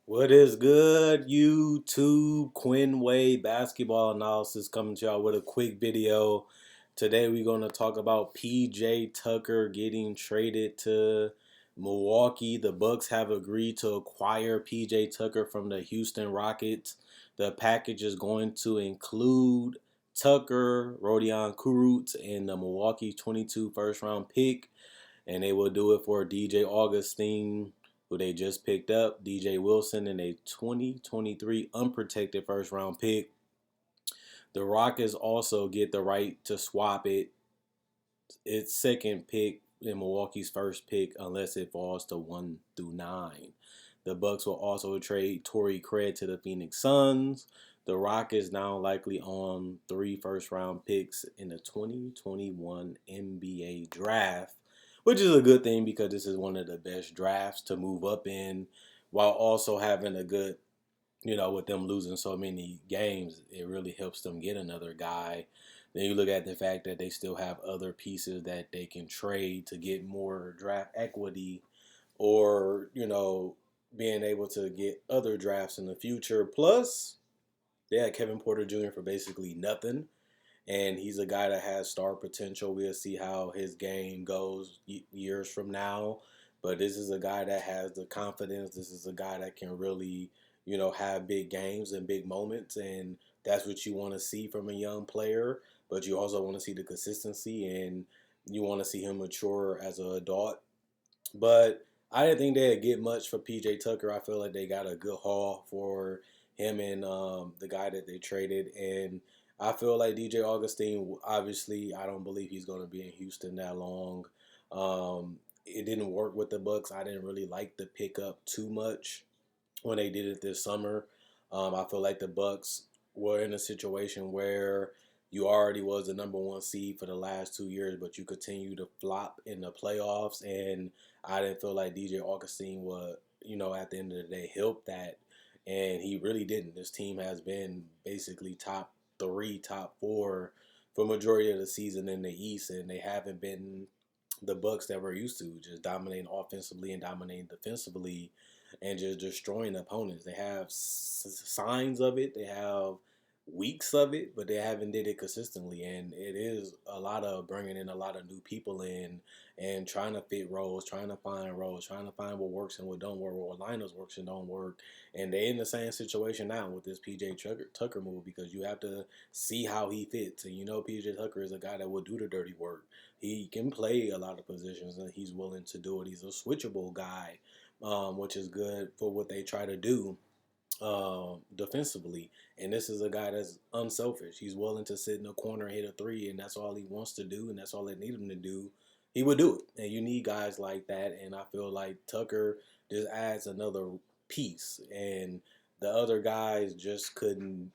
What is good, YouTube? Quinn Wade basketball analysis coming to y'all with a quick video. Today we're going to talk about PJ Tucker getting traded to Milwaukee. The Bucks have agreed to acquire PJ Tucker from the Houston Rockets. The package is going to include Tucker, Rodions, Kurucs, and the Milwaukee 22 first round pick. And they will do it for D.J Augustine, who they just picked up, D.J Wilson, and a 2023 unprotected first round pick. The Rockets also get the right to swap its second pick in Milwaukee's first pick unless it falls to 1 through 9. The Bucks will also trade Torrey Craig to the Phoenix Suns. The Rockets now likely on 3 first round picks in the 2021 NBA draft, which is a good thing because this is one of the best drafts to move up in, while also having a good, with them losing so many games, it really helps them get another guy. Then you look at the fact that they still have other pieces that they can trade to get more draft equity, or, being able to get other drafts in the future. Plus, they had Kevin Porter Jr. for basically nothing. And he's a guy that has star potential. We'll see how his game goes years from now. But this is a guy that has the confidence. This is a guy that can really, have big games and big moments. And that's what you want to see from a young player. But you also want to see the consistency, and you want to see him mature as an adult. But I didn't think they'd get much for PJ Tucker. I feel like they got a good haul for him and the guy that they traded. And I feel like DJ Augustine, obviously, I don't believe he's going to be in Houston that long. It didn't work with the Bucks. I didn't really like the pickup too much when they did it this summer. I feel like the Bucks were in a situation where you already was the number one seed for the last 2 years, but you continue to flop in the playoffs. And I didn't feel like DJ Augustine would, at the end of the day, help that. And he really didn't. This team has been basically top three, top four for majority of the season in the East, and they haven't been the Bucks that we're used to, just dominating offensively and dominating defensively, and just destroying opponents. They have signs of it. They have weeks of it, but they haven't did it consistently. And it is a lot of bringing in a lot of new people in and trying to fit roles, trying to find roles, trying to find what works and what don't work, what lineups works and don't work. And they're in the same situation now with this PJ Tucker move, because you have to see how he fits. And PJ Tucker is a guy that will do the dirty work. He can play a lot of positions, and he's willing to do it. He's a switchable guy, which is good for what they try to do defensively. And this is a guy that's unselfish. He's willing to sit in the corner and hit a three, and that's all he wants to do, and that's all they need him to do. He would do it. And you need guys like that. And I feel like Tucker just adds another piece. And the other guys just couldn't,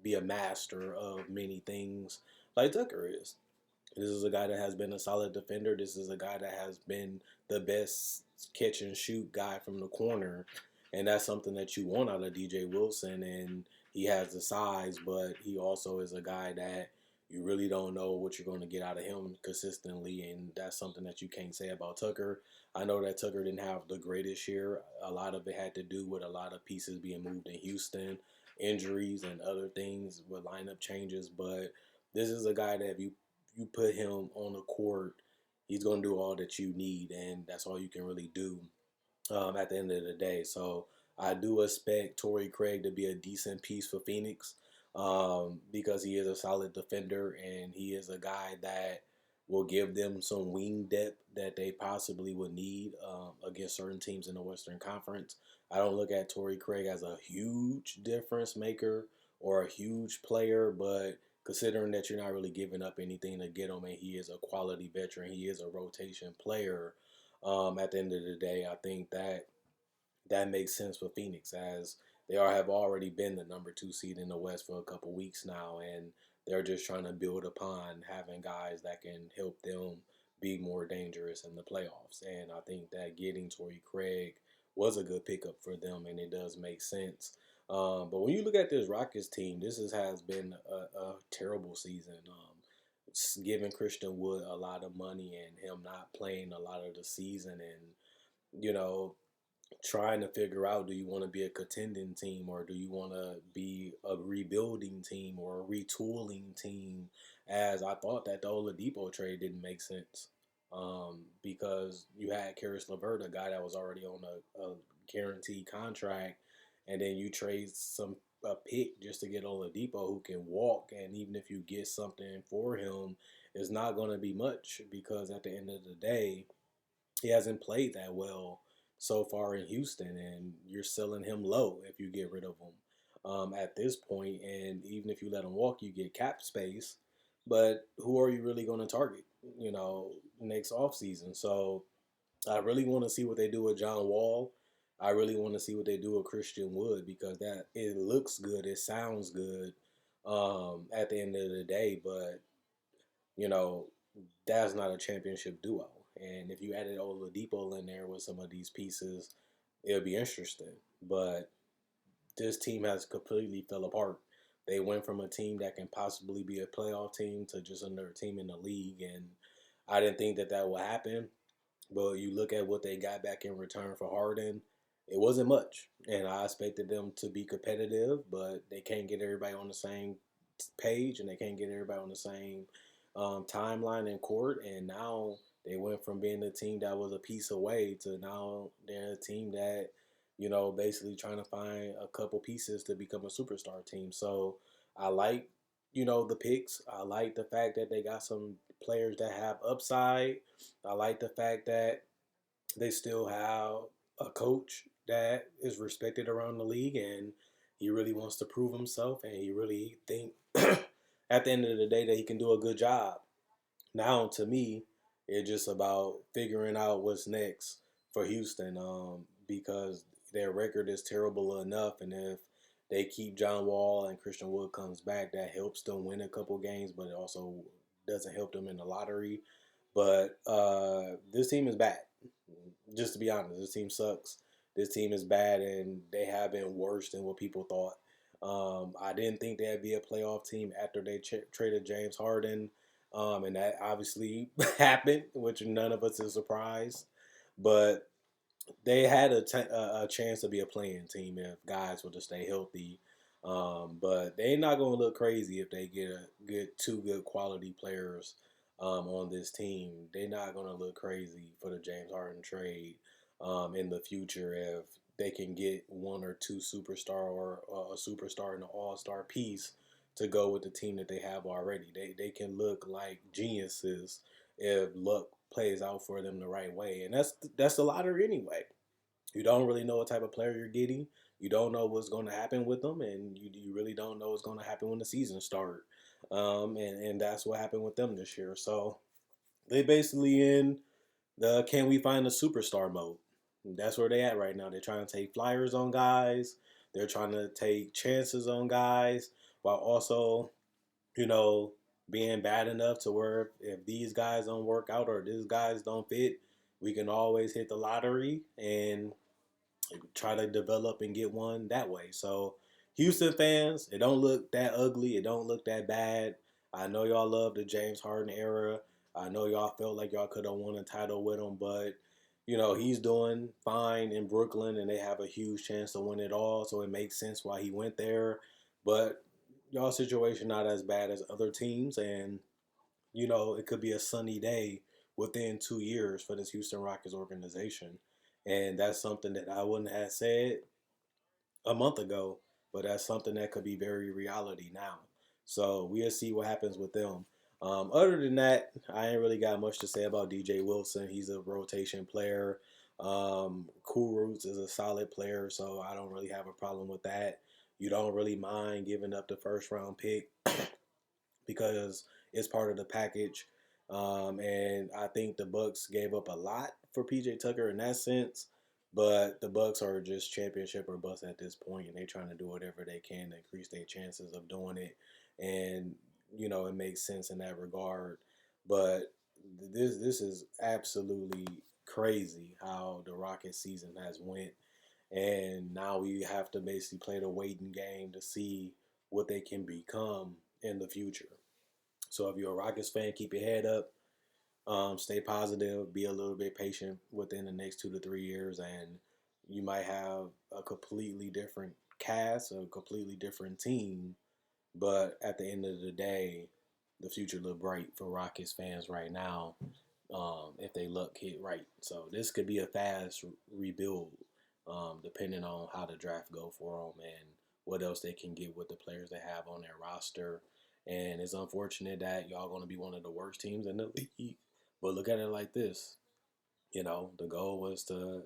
be a master of many things like Tucker is. This is a guy that has been a solid defender. This is a guy that has been the best catch and shoot guy from the corner. And that's something that you want out of D.J. Wilson. And he has the size, but he also is a guy that you really don't know what you're going to get out of him consistently. And that's something that you can't say about Tucker. I know that Tucker didn't have the greatest year. A lot of it had to do with a lot of pieces being moved in Houston, injuries, and other things with lineup changes. But this is a guy that if you put him on the court, he's going to do all that you need, and that's all you can really do at the end of the day. So I do expect Torrey Craig to be a decent piece for Phoenix, because he is a solid defender, and he is a guy that will give them some wing depth that they possibly would need against certain teams in the Western Conference. I don't look at Torrey Craig as a huge difference maker or a huge player, but considering that you're not really giving up anything to get him, and he is a quality veteran, he is a rotation player. At the end of the day, I think that makes sense for Phoenix, as they have already been the number two seed in the West for a couple weeks now, and they're just trying to build upon having guys that can help them be more dangerous in the playoffs. And I think that getting Torrey Craig was a good pickup for them, and it does make sense. But when you look at this Rockets team, has been a terrible season. It's giving Christian Wood a lot of money and him not playing a lot of the season, and you know trying to figure out, do you want to be a contending team or do you want to be a rebuilding team or a retooling team? As I thought that the Oladipo trade didn't make sense, because you had Karis LeVert, a guy that was already on a guaranteed contract, and then you trade a pick just to get Oladipo who can walk, and even if you get something for him, it's not going to be much because at the end of the day he hasn't played that well so far in Houston, and you're selling him low if you get rid of him at this point. And even if you let him walk, you get cap space. But who are you really going to target? Next offseason. So I really want to see what they do with John Wall. I really want to see what they do with Christian Wood because that it looks good, it sounds good at the end of the day. But you know, that's not a championship duo. And if you added Oladipo in there with some of these pieces, it would be interesting. But this team has completely fell apart. They went from a team that can possibly be a playoff team to just another team in the league, and I didn't think that that would happen. But you look at what they got back in return for Harden, it wasn't much. And I expected them to be competitive, but they can't get everybody on the same page and they can't get everybody on the same timeline in court. And now they went from being a team that was a piece away to now they're a team that, basically trying to find a couple pieces to become a superstar team. So I like, the picks. I like the fact that they got some players that have upside. I like the fact that they still have a coach that is respected around the league and he really wants to prove himself and he really think at the end of the day that he can do a good job. Now to me, it's just about figuring out what's next for Houston, because their record is terrible enough, and if they keep John Wall and Christian Wood comes back, that helps them win a couple games, but it also doesn't help them in the lottery. But this team is bad. Just to be honest, this team sucks. This team is bad, and they have been worse than what people thought. I didn't think they'd be a playoff team after they traded James Harden, and that obviously happened, which none of us is surprised. But they had a chance to be a playing team if guys were to stay healthy. But they're not going to look crazy if they get two good quality players on this team. They're not going to look crazy for the James Harden trade in the future if they can get one or two superstar or a superstar and an all-star piece to go with the team that they have already. They can look like geniuses if luck plays out for them the right way, and that's the lottery anyway. You don't really know what type of player you're getting. You don't know what's going to happen with them, and you really don't know what's going to happen when the season starts. And that's what happened with them this year. So they basically in the can we find a superstar mode. That's where they at right now. They're trying to take flyers on guys. They're trying to take chances on guys while also, you know, being bad enough to where if these guys don't work out or these guys don't fit, we can always hit the lottery and try to develop and get one that way. So, Houston fans, it don't look that ugly. It don't look that bad. I know y'all love the James Harden era. I know y'all felt like y'all could have won a title with him, but he's doing fine in Brooklyn, and they have a huge chance to win it all. So it makes sense why he went there. But y'all situation not as bad as other teams, and it could be a sunny day within 2 years for this Houston Rockets organization. And that's something that I wouldn't have said a month ago, but that's something that could be very reality now. So we'll see what happens with them. Other than that, I ain't really got much to say about D.J. Wilson. He's a rotation player. Kurucs is a solid player, so I don't really have a problem with that. You don't really mind giving up the first round pick because it's part of the package. And I think the Bucks gave up a lot for PJ Tucker in that sense, but the Bucks are just championship or bust at this point, and they're trying to do whatever they can to increase their chances of doing it. And it makes sense in that regard. But this is absolutely crazy how the Rockets season has went, and now we have to basically play the waiting game to see what they can become in the future. So if you're a Rockets fan, keep your head up, stay positive, be a little bit patient within the next 2 to 3 years, and you might have a completely different cast, a completely different team, but at the end of the day, the future look bright for Rockets fans right now, if they luck hit right. So this could be a fast rebuild, depending on how the draft go for them and what else they can get with the players they have on their roster. And it's unfortunate that y'all going to be one of the worst teams in the league. But look at it like this: the goal was to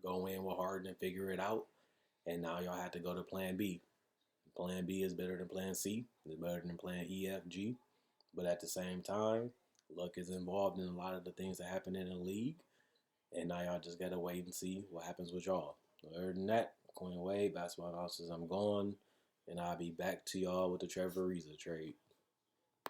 go in with Harden and figure it out, and now y'all have to go to Plan B. Plan B is better than Plan C. It's better than Plan E, F, G. But at the same time, luck is involved in a lot of the things that happen in the league. And now y'all just gotta wait and see what happens with y'all. Other than that, Quinn Wade, basketball analysis, I'm gone. And I'll be back to y'all with the Trevor Ariza trade.